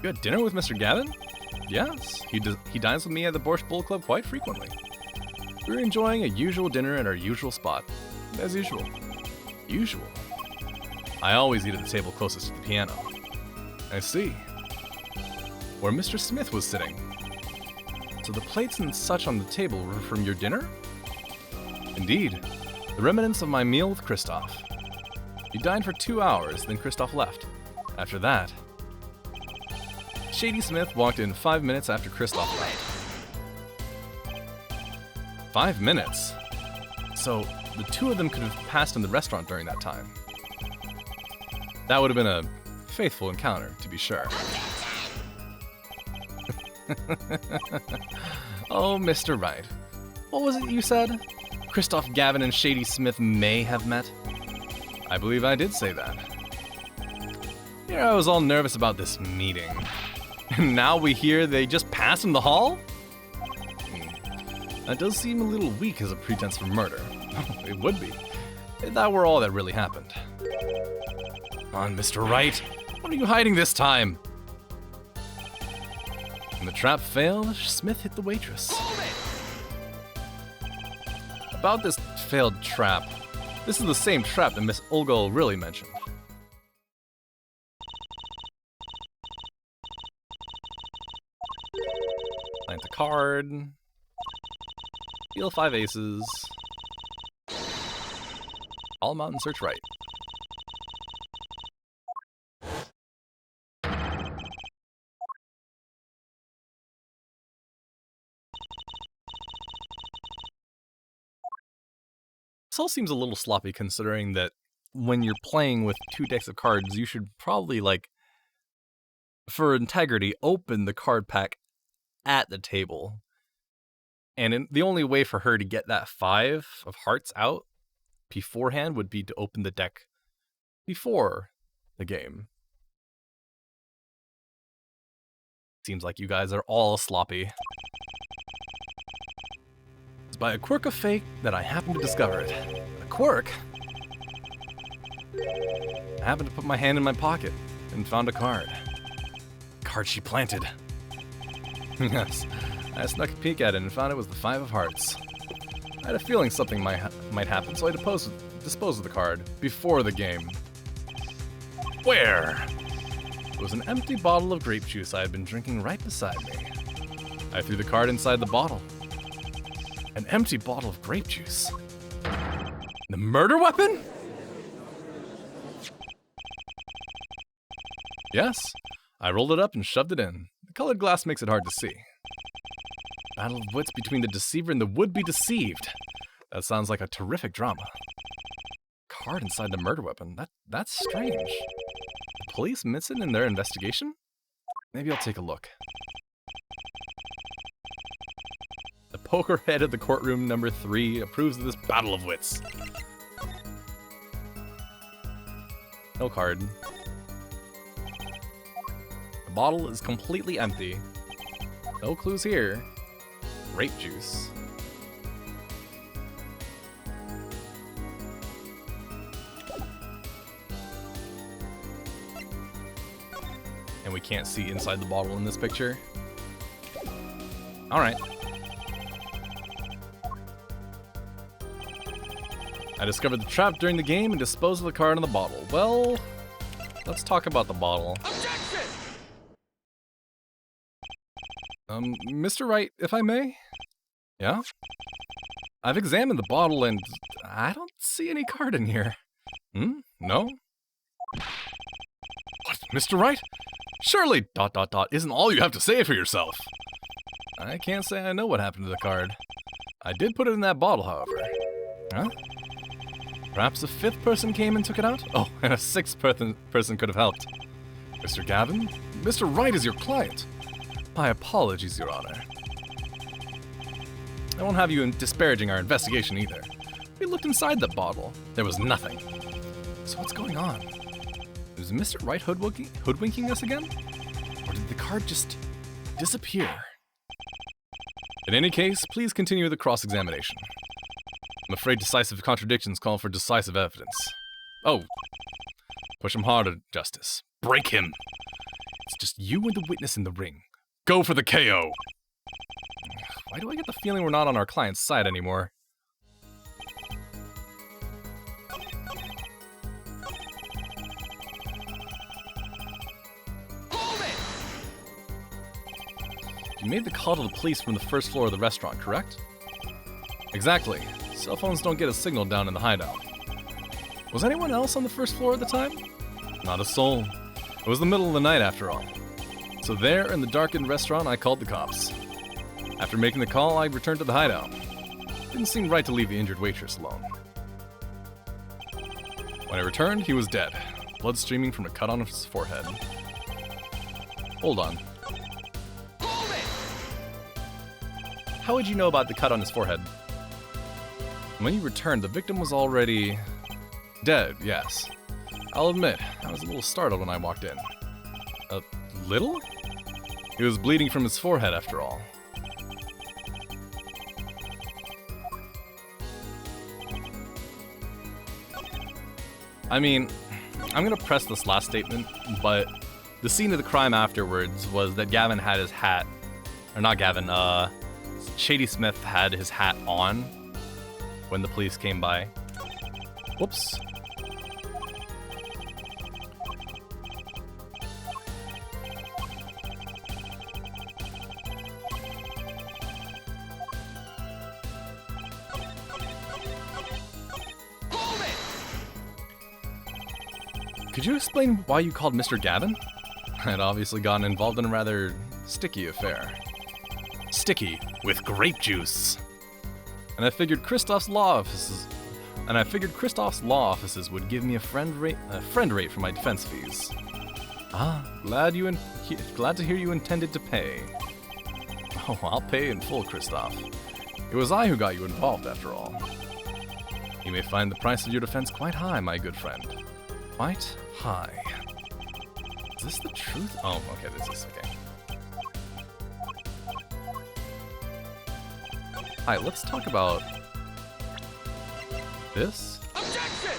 You had dinner with Mr. Gavin? Yes, he dines with me at the Borscht Bull Club quite frequently. We were enjoying a usual dinner at our usual spot. As usual. Usual. I always eat at the table closest to the piano. I see. Where Mr. Smith was sitting. So the plates and such on the table were from your dinner? Indeed. The remnants of my meal with Kristoff. You dined for 2 hours, then Kristoff left. After that, Shady Smith walked in 5 minutes after Kristoff left. 5 minutes? So, the two of them could have passed in the restaurant during that time. That would have been a faithful encounter, to be sure. Oh, Mr. Right. What was it you said? Christoph Gavin and Shady Smith may have met? I believe I did say that. Here I was all nervous about this meeting. And now we hear they just passed in the hall? That does seem a little weak as a pretense for murder. It would be, if that were all that really happened. Come on, Mr. Right. What are you hiding this time? When the trap failed, Smith hit the waitress. About this failed trap, this is the same trap that Miss Olga really mentioned. Plant a card. Deal 5 aces. All mountain search right. This all seems a little sloppy considering that when you're playing with 2 decks of cards, you should probably, like, for integrity, open the card pack at the table. And the only way for her to get that 5 of hearts out beforehand would be to open the deck before the game. Seems like you guys are all sloppy. It's by a quirk of fate that I happened to discover it. A quirk? I happened to put my hand in my pocket and found a card. Card she planted. Yes, I snuck a peek at it and found it was the 5 of hearts. I had a feeling something might happen, so I disposed of the card before the game. Where? It was an empty bottle of grape juice I had been drinking right beside me. I threw the card inside the bottle. An empty bottle of grape juice. The murder weapon? Yes, I rolled it up and shoved it in. The colored glass makes it hard to see. Battle of wits between the deceiver and the would-be deceived. That sounds like a terrific drama. Card inside the murder weapon. That's strange. The police miss it in their investigation? Maybe I'll take a look. The poker head of the courtroom number 3 approves of this battle of wits. No card. The bottle is completely empty. No clues here. Grape juice. And we can't see inside the bottle in this picture. Alright. I discovered the trap during the game and disposed of the card in the bottle. Well, let's talk about the bottle. Mr. Wright, if I may? Yeah? I've examined the bottle and I don't see any card in here. No? What, Mr. Wright? Surely, ... isn't all you have to say for yourself. I can't say I know what happened to the card. I did put it in that bottle, however. Huh? Perhaps a 5th person came and took it out? Oh, and a 6th person could have helped. Mr. Gavin, Mr. Wright is your client. My apologies, Your Honor. I won't have you disparaging our investigation either. We looked inside the bottle. There was nothing. So what's going on? Is Mr. Wright hoodwinking us again? Or did the card just disappear? In any case, please continue the cross-examination. I'm afraid decisive contradictions call for decisive evidence. Oh, push him harder, Justice. Break him. It's just you and the witness in the ring. Go for the KO! Why do I get the feeling we're not on our client's side anymore? You made the call to the police from the 1st floor of the restaurant, correct? Exactly. Cell phones don't get a signal down in the hideout. Was anyone else on the 1st floor at the time? Not a soul. It was the middle of the night after all. So there, in the darkened restaurant, I called the cops. After making the call, I returned to the hideout. Didn't seem right to leave the injured waitress alone. When I returned, he was dead, blood streaming from a cut on his forehead. Hold on. How would you know about the cut on his forehead? When you returned, the victim was already dead, yes. I'll admit, I was a little startled when I walked in. A little? He was bleeding from his forehead, after all. I mean, I'm gonna press this last statement, but the scene of the crime afterwards was that Gavin had his hat, or not Gavin, Shady Smith had his hat on when the police came by. Whoops. Could you explain why you called Mr. Gavin? I'd obviously gotten involved in a rather sticky affair. Sticky with grape juice. And I figured Kristoff's law offices would give me a friend rate for my defense fees. Ah, glad to hear you intended to pay. Oh, I'll pay in full, Kristoff. It was I who got you involved, after all. You may find the price of your defense quite high, my good friend. Quite high. Is this the truth? Oh, okay, this is okay. Alright, let's talk about this. Objection!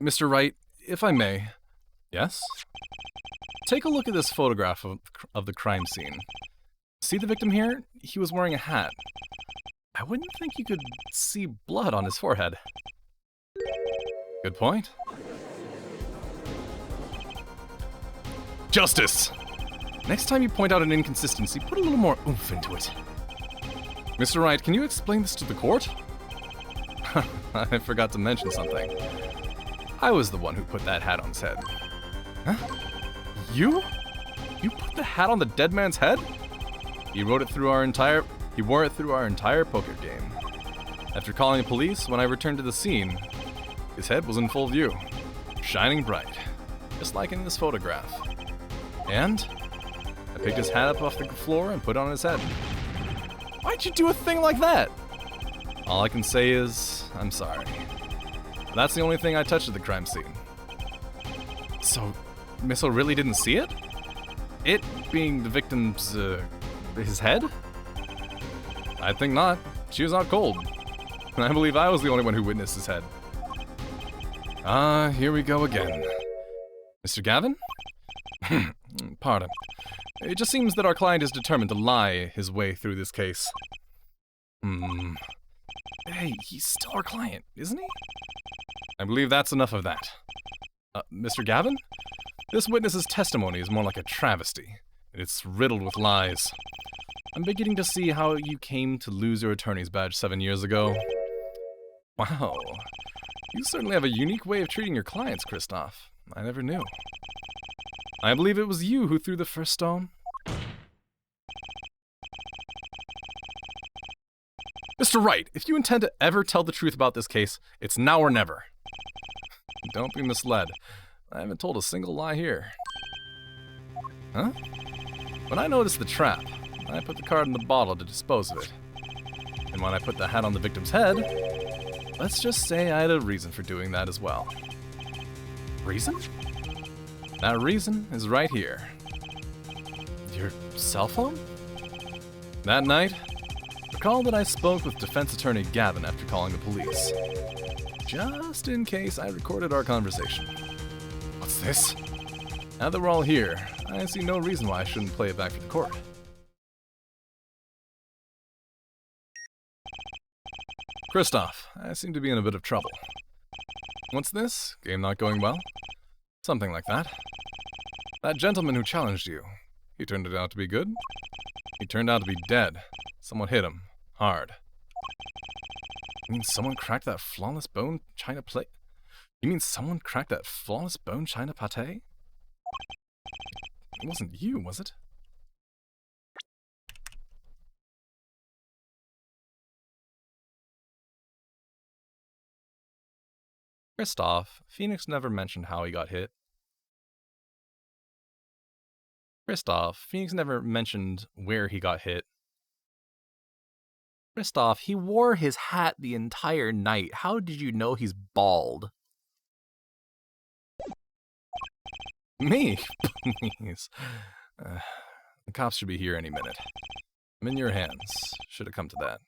Mr. Wright, if I may. Yes? Take a look at this photograph of the crime scene. See the victim here? He was wearing a hat. I wouldn't think you could see blood on his forehead. Good point. Justice! Next time you point out an inconsistency, put a little more oomph into it. Mr. Wright, can you explain this to the court? I forgot to mention something. I was the one who put that hat on his head. Huh? You? You put the hat on the dead man's head? He wore it through our entire poker game. After calling the police, when I returned to the scene, his head was in full view, shining bright, just like in this photograph. And I picked his hat up off the floor and put it on his head. Why'd you do a thing like that? All I can say is, I'm sorry. That's the only thing I touched at the crime scene. So, Missile really didn't see it? It being the victim's, his head? I think not. She was out cold. And I believe I was the only one who witnessed his head. Ah, here we go again. Mr. Gavin? Pardon. It just seems that our client is determined to lie his way through this case. Hey, he's still our client, isn't he? I believe that's enough of that. Mr. Gavin? This witness's testimony is more like a travesty. It's riddled with lies. I'm beginning to see how you came to lose your attorney's badge 7 years ago. Wow. You certainly have a unique way of treating your clients, Kristoff. I never knew. I believe it was you who threw the first stone. Mr. Wright, if you intend to ever tell the truth about this case, it's now or never. Don't be misled. I haven't told a single lie here. Huh? When I noticed the trap, I put the card in the bottle to dispose of it. And when I put the hat on the victim's head, let's just say I had a reason for doing that as well. Reason? That reason is right here. Your cell phone? That night, recall that I spoke with defense attorney Gavin after calling the police. Just in case I recorded our conversation. What's this? Now that we're all here, I see no reason why I shouldn't play it back for the court. Kristoff, I seem to be in a bit of trouble. What's this? Game not going well? Something like that. That gentleman who challenged you, he turned out to be good? He turned out to be dead. Someone hit him. Hard. You mean someone cracked that flawless bone china plate? You mean someone cracked that flawless bone china pâté? It wasn't you, was it? Kristoff, Phoenix never mentioned how he got hit. Kristoff, Phoenix never mentioned where he got hit. Kristoff, he wore his hat the entire night. How did you know he's bald? Me? Please. The cops should be here any minute. I'm in your hands. Should have come to that.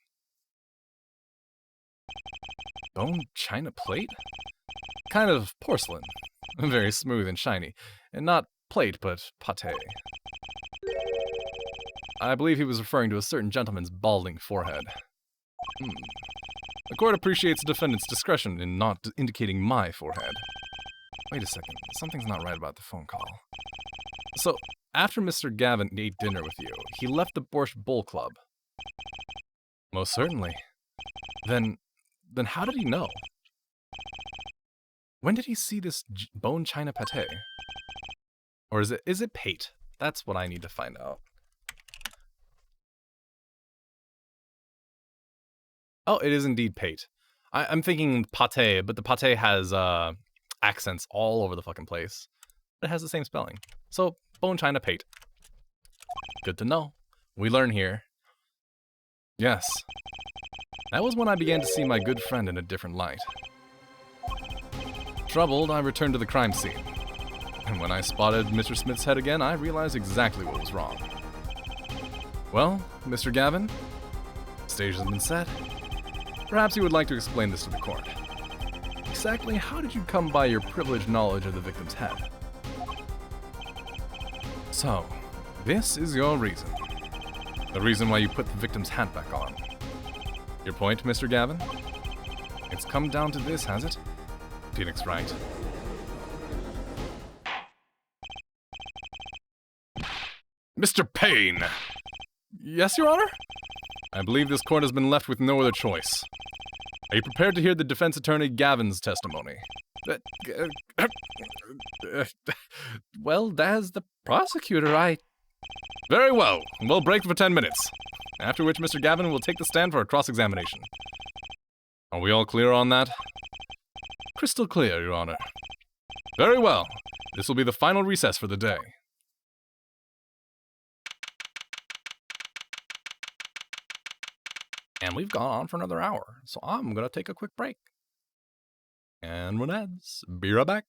Bone china plate? Kind of porcelain. Very smooth and shiny. And not plate, but pate. I believe he was referring to a certain gentleman's balding forehead. The court appreciates the defendant's discretion in not indicating my forehead. Wait a second, something's not right about the phone call. So, after Mr. Gavin ate dinner with you, he left the Borscht Bowl Club. Most certainly. Then how did he know? When did he see this bone china pate? Or is it pate? That's what I need to find out. Oh, it is indeed pate. I'm thinking pate, but the pate has accents all over the fucking place. It has the same spelling. So, bone china pate. Good to know. We learn here. Yes. That was when I began to see my good friend in a different light. Troubled, I returned to the crime scene. And when I spotted Mr. Smith's head again, I realized exactly what was wrong. Well, Mr. Gavin, the stage has been set. Perhaps you would like to explain this to the court. Exactly how did you come by your privileged knowledge of the victim's head? So, this is your reason. The reason why you put the victim's hat back on. Your point, Mr. Gavin? It's come down to this, has it? Phoenix, right? Mr. Payne! Yes, Your Honor? I believe this court has been left with no other choice. Are you prepared to hear the defense attorney Gavin's testimony? Well, as the prosecutor, Very well. We'll break for 10 minutes. After which Mr. Gavin will take the stand for a cross-examination. Are we all clear on that? Crystal clear, Your Honor. Very well. This will be the final recess for the day. And we've gone on for another hour, so I'm gonna take a quick break. And when ads, be right back.